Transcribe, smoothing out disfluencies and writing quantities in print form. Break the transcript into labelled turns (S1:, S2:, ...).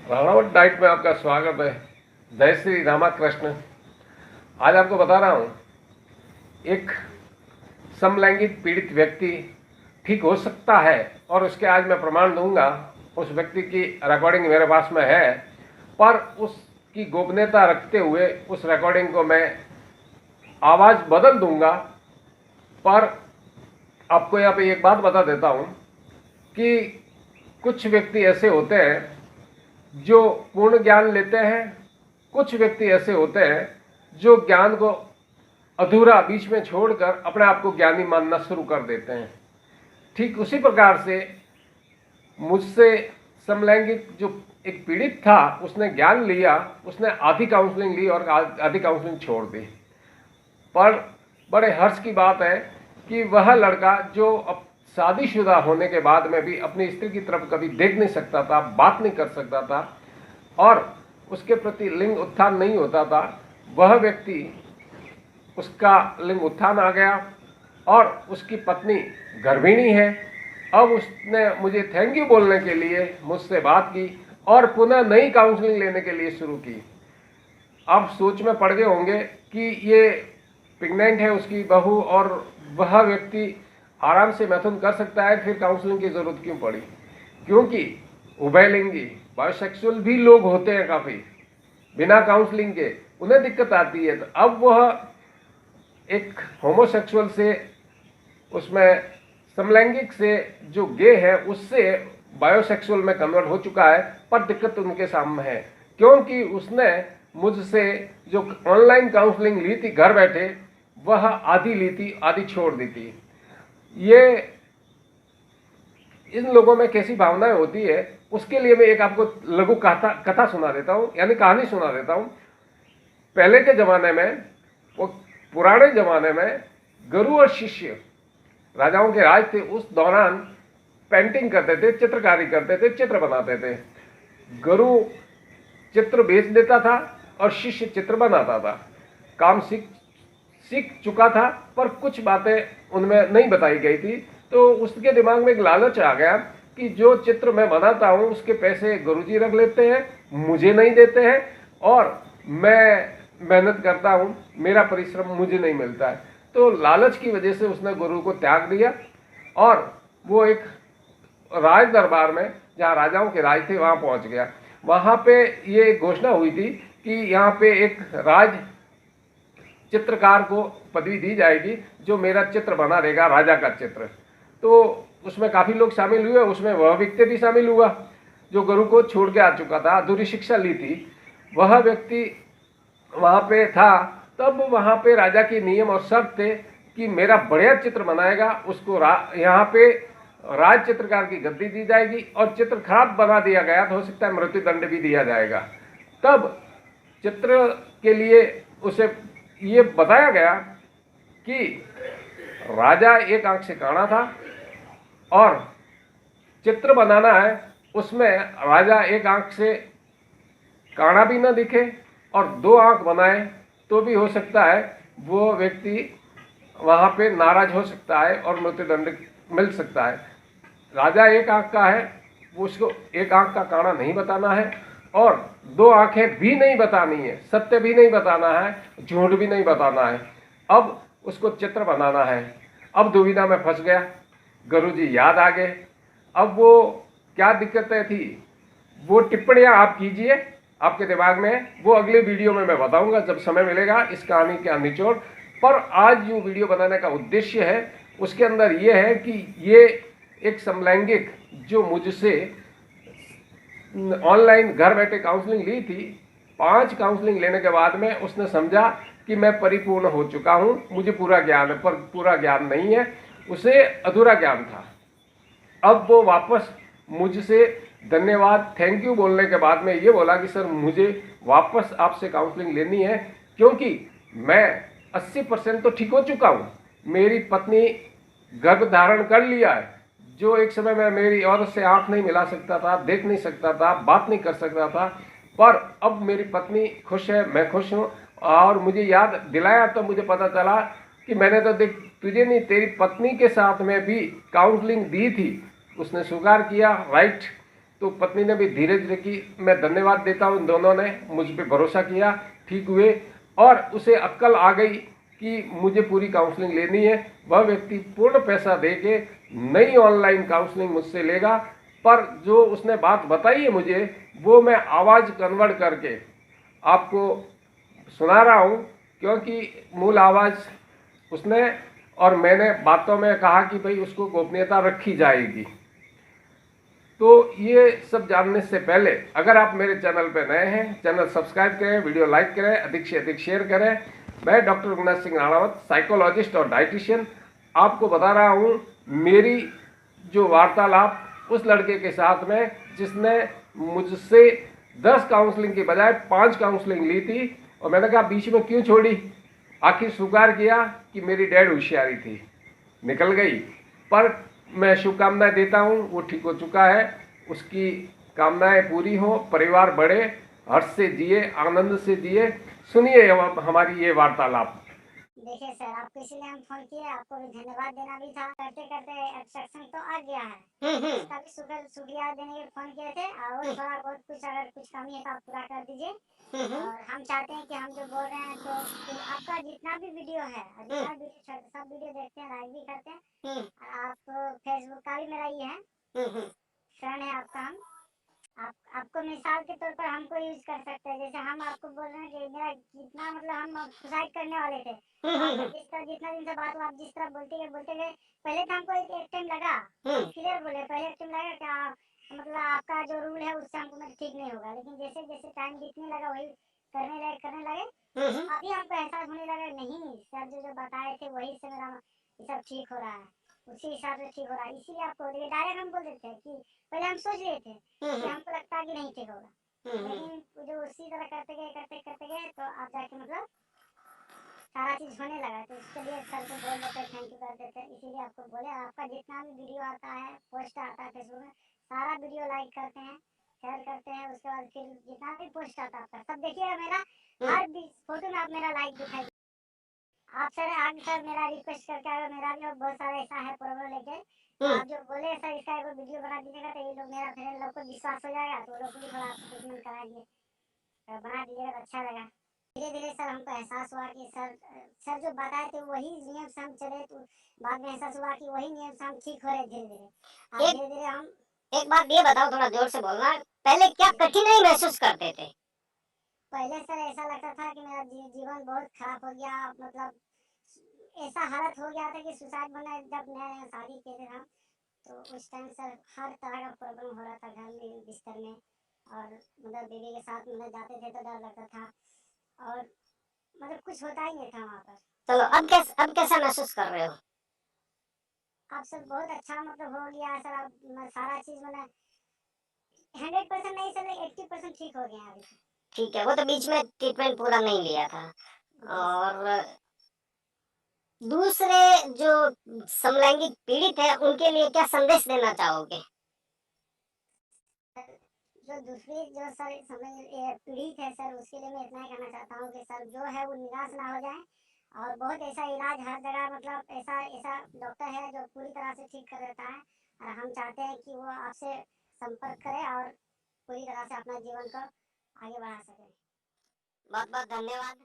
S1: Ranawat diet में आपका स्वागत है। जय श्री रामाकृष्ण। आज आपको बता रहा हूँ, एक समलैंगिक पीड़ित व्यक्ति ठीक हो सकता है और उसके आज मैं प्रमाण दूंगा। उस व्यक्ति की रिकॉर्डिंग मेरे पास में है, पर उसकी गोपनीयता रखते हुए उस रिकॉर्डिंग को मैं आवाज़ बदल दूंगा। पर आपको यहाँ पे एक बात बता देता हूँ कि कुछ व्यक्ति ऐसे होते हैं जो पूर्ण ज्ञान लेते हैं, कुछ व्यक्ति ऐसे होते हैं जो ज्ञान को अधूरा बीच में छोड़कर अपने आप को ज्ञानी मानना शुरू कर देते हैं। ठीक उसी प्रकार से मुझसे समलैंगिक जो एक पीड़ित था, उसने ज्ञान लिया, उसने आधी काउंसलिंग ली और आधी काउंसलिंग छोड़ दी। पर बड़े हर्ष की बात है कि वह लड़का जो अब शादीशुदा होने के बाद में भी अपनी स्त्री की तरफ कभी देख नहीं सकता था, बात नहीं कर सकता था और उसके प्रति लिंग उत्थान नहीं होता था, वह व्यक्ति, उसका लिंग उत्थान आ गया और उसकी पत्नी गर्भिणी है। अब उसने मुझे थैंक यू बोलने के लिए मुझसे बात की और पुनः नई काउंसलिंग लेने के लिए शुरू की। अब सोच में पड़ गए होंगे कि ये प्रेग्नेंट है उसकी बहू और वह व्यक्ति आराम से मैथुन कर सकता है, फिर काउंसलिंग की जरूरत क्यों पड़ी? क्योंकि उभयलिंगी बायोसेक्सुअल भी लोग होते हैं काफ़ी, बिना काउंसलिंग के उन्हें दिक्कत आती है। तो अब वह एक होमोसेक्सुअल से, उसमें समलैंगिक से जो गे है उससे बायोसेक्सुअल में कन्वर्ट हो चुका है, पर दिक्कत उनके सामने है क्योंकि उसने मुझसे जो ऑनलाइन काउंसलिंग ली थी घर बैठे, वह आधी ली थी, आधी छोड़ दी थी। ये इन लोगों में कैसी भावनाएं होती है, उसके लिए मैं एक आपको लघु कथा सुना देता हूँ, यानी कहानी सुना देता हूँ। पहले के ज़माने में, वो पुराने ज़माने में गुरु और शिष्य, राजाओं के राज थे, उस दौरान पेंटिंग करते थे, चित्रकारी करते थे, चित्र बनाते थे। गुरु चित्र बेच देता था और शिष्य चित्र बनाता था। काम सीख चुका था, पर कुछ बातें उनमें नहीं बताई गई थी। तो उसके दिमाग में एक लालच आ गया कि जो चित्र मैं बनाता हूँ उसके पैसे गुरुजी रख लेते हैं, मुझे नहीं देते हैं, और मैं मेहनत करता हूँ, मेरा परिश्रम मुझे नहीं मिलता है। तो लालच की वजह से उसने गुरु को त्याग दिया और वो एक राज दरबार में, जहाँ राजाओं के राज थे, वहाँ पहुँच गया। वहाँ पे ये घोषणा हुई थी कि यहाँ पे एक राज चित्रकार को पदवी दी जाएगी जो मेरा चित्र बना देगा, राजा का चित्र। तो उसमें काफ़ी लोग शामिल हुए, उसमें वह व्यक्ति भी शामिल हुआ जो गुरु को छोड़ के आ चुका था, अधूरी शिक्षा ली थी। वह व्यक्ति वहाँ पे था। तब वहाँ पे राजा के नियम और शर्त थे कि मेरा बढ़िया चित्र बनाएगा उसको यहाँ पे राज चित्रकार की गद्दी दी जाएगी, और चित्र खराब बना दिया गया तो हो सकता है मृत्यु दंड भी दिया जाएगा। तब चित्र के लिए उसे ये बताया गया कि राजा एक आंख से काना था और चित्र बनाना है, उसमें राजा एक आंख से काना भी ना दिखे और दो आंख बनाए तो भी हो सकता है वो व्यक्ति वहाँ पे नाराज हो सकता है और मृत्युदंड मिल सकता है। राजा एक आंख का है, वो उसको एक आंख का काना नहीं बताना है और दो आंखें भी नहीं बतानी है, सत्य भी नहीं बताना है, झूठ भी नहीं बताना है। अब उसको चित्र बनाना है। अब दुविधा में फंस गया। गुरुजी याद आ गए। अब वो क्या दिक्कतें थी, वो टिप्पणियां आप कीजिए, आपके दिमाग में, वो अगले वीडियो में मैं बताऊंगा जब समय मिलेगा, इस कहानी का निचोड़। पर आज जो वीडियो बनाने का उद्देश्य है उसके अंदर ये है कि ये एक समलैंगिक जो मुझसे ऑनलाइन घर बैठे काउंसलिंग ली थी, 5 काउंसलिंग लेने के बाद में उसने समझा कि मैं परिपूर्ण हो चुका हूँ, मुझे पूरा ज्ञान है, पर पूरा ज्ञान नहीं है, उसे अधूरा ज्ञान था। अब वो वापस मुझसे धन्यवाद, थैंक यू बोलने के बाद में ये बोला कि सर मुझे वापस आपसे काउंसलिंग लेनी है क्योंकि मैं 80% तो ठीक हो चुका हूँ। मेरी पत्नी गर्भ धारण कर लिया है, जो एक समय में मेरी औरत से आंख नहीं मिला सकता था, देख नहीं सकता था, बात नहीं कर सकता था, पर अब मेरी पत्नी खुश है, मैं खुश हूँ। और मुझे याद दिलाया तो मुझे पता चला कि मैंने तो देख तुझे नहीं, तेरी पत्नी के साथ में भी काउंसलिंग दी थी, उसने स्वीकार किया, राइट। तो पत्नी ने भी धीरज रखी। मैं धन्यवाद देता हूँ, दोनों ने मुझ पे भरोसा किया, ठीक हुए। और उसे अक्ल आ गई कि मुझे पूरी काउंसलिंग लेनी है। वह व्यक्ति पूर्ण पैसा दे के नई ऑनलाइन काउंसलिंग मुझसे लेगा, पर जो उसने बात बताई है मुझे, वो मैं आवाज़ कन्वर्ट करके आपको सुना रहा हूँ, क्योंकि मूल आवाज़ उसने और मैंने बातों में कहा कि भाई उसको गोपनीयता रखी जाएगी। तो ये सब जानने से पहले अगर आप मेरे चैनल पर नए हैं, चैनल सब्सक्राइब करें, वीडियो लाइक करें, अधिक से अधिक शेयर करें। मैं डॉक्टर रघुनाथ सिंह राणावत, साइकोलॉजिस्ट और डाइटिशियन, आपको बता रहा हूँ मेरी जो वार्तालाप उस लड़के के साथ में जिसने मुझसे 10 काउंसलिंग की बजाय 5 काउंसलिंग ली थी। और मैंने कहा बीच में क्यों छोड़ी, आखिर स्वीकार किया कि मेरी डेढ़ होशियारी थी, निकल गई। पर मैं शुभकामनाएं देता हूं, वो ठीक हो चुका है, उसकी कामनाएं पूरी हो, परिवार बढ़े, हर्ष से जिए, आनंद से जिए। सुनिए हमारी ये वार्तालाप।
S2: देखिए सर, आपको इसीलिए हम फोन किए, आपको भी धन्यवाद देना भी था। करते करते एक्सट्रैक्शन तो आ गया है, इसका भी शुक्रिया देने के फोन किए थे। और थोड़ा बहुत कुछ अगर कुछ कमी है तो आप पूरा कर दीजिए। और हम चाहते हैं कि हम जो बोल रहे हैं तो आपका जितना भी वीडियो है, जितना वीडियो सब वीडियो देखते हैं, लाइक भी करते हैं। आप फेसबुक का भी मेरा ये है, फ्रेंड है आपका। हम आपको मिसाल के तौर पर हमको यूज कर सकते हैं। जैसे हम आपको बोल रहे हैं कि मेरा कितना मतलब हम सुसाइड करने वाले थे। जिस तरह जितना दिन से बात हुआ, आप जिस तरह बोलते गए, पहले तो हमको एक टाइम लगा, क्लियर बोले, पहले एक टाइम लगा क्या मतलब आपका जो रूल है उससे हमको मतलब ठीक नहीं होगा। लेकिन जैसे जैसे टाइम बीतने लगा वही करने लगे। अभी हमको एहसास होने लगा नहीं सर जो बताए थे वही से मेरा ये सब ठीक हो रहा है, उसी हिसाब से ठीक हो रहा है। इसीलिए आपको डायरेक्ट हम बोल देते हैं कि पहले हम सोच रहे थे कि हमको लगता है कि नहीं ठीक होगा, लेकिन जो उसी तरह करते गए तो आप जाके मतलब सारा चीज होने लगा। तो इसके लिए सर को बोल देते, थैंक यू कर देते। इसीलिए आपको बोले आपका जितना भी वीडियो आता है, पोस्ट आता है फेसबुक में, सारा वीडियो लाइक करते हैं, शेयर करते हैं। उसके बाद फिर जितना भी पोस्ट आता है आपका सब देखिएगा। मेरा हर फोटो में आप मेरा लाइक दिखाई। आप सर आज सर मेरा रिक्वेस्ट करके अगर मेरा भी बहुत सारा ऐसा है प्रॉब्लम लेके, तो आप जो बोले सर इसका एक वीडियो बना दीजिएगा तो ये लोग मेरा फ्रेंड लोग को विश्वास हो जाएगा, तो लोग भी थोड़ा आपसे ट्रीटमेंट करा दिए, बना दीजिएगा तो अच्छा लगा। धीरे धीरे सर हमको एहसास हुआ कि सर जो बताए थे वही नियम से हम चले, तो बाद में एहसास हुआ कि वही नियम से हम ठीक हो रहे धीरे धीरे। धीरे धीरे हम
S3: एक बात ये बताओ, थोड़ा जोर से बोलना, पहले क्या कठिनाई महसूस करते थे?
S2: पहले सर ऐसा लगता था कि मेरा जीवन बहुत खराब हो गया, मतलब ऐसा हालत हो गया था कि सुसाइड होना। जब नया शादी किए थे हम, तो उस टाइम सर हर तरह का प्रॉब्लम हो रहा था घर में, बिस्तर में। और मतलब बीवी के साथ मतलब जाते थे तो डर लगता था, और मतलब कुछ होता ही नहीं था वहाँ पर।
S3: चलो अब कैसा महसूस कर रहे हो?
S2: अब सब बहुत अच्छा मतलब हो गया सर। अब सारा चीज मतलब 100% नहीं सर, 80% ठीक हो गया अभी।
S3: ठीक है, वो तो बीच में ट्रीटमेंट पूरा नहीं लिया था। और दूसरे जो समलैंगिक पीड़ित है उनके लिए क्या संदेश देना चाहोगे?
S2: जो दूसरी जो सर समझ पीड़ित है सर, उसके लिए मैं इतना ही कहना चाहता हूँ कि सर जो है वो निराश ना हो जाए। और बहुत ऐसा इलाज हर जगह मतलब ऐसा ऐसा डॉक्टर है जो पूरी तरह से ठीक कर देता है। और हम चाहते हैं कि वो आपसे संपर्क करे और पूरी तरह से अपना जीवन को आगे बढ़ा सके।
S3: बहुत बहुत धन्यवाद।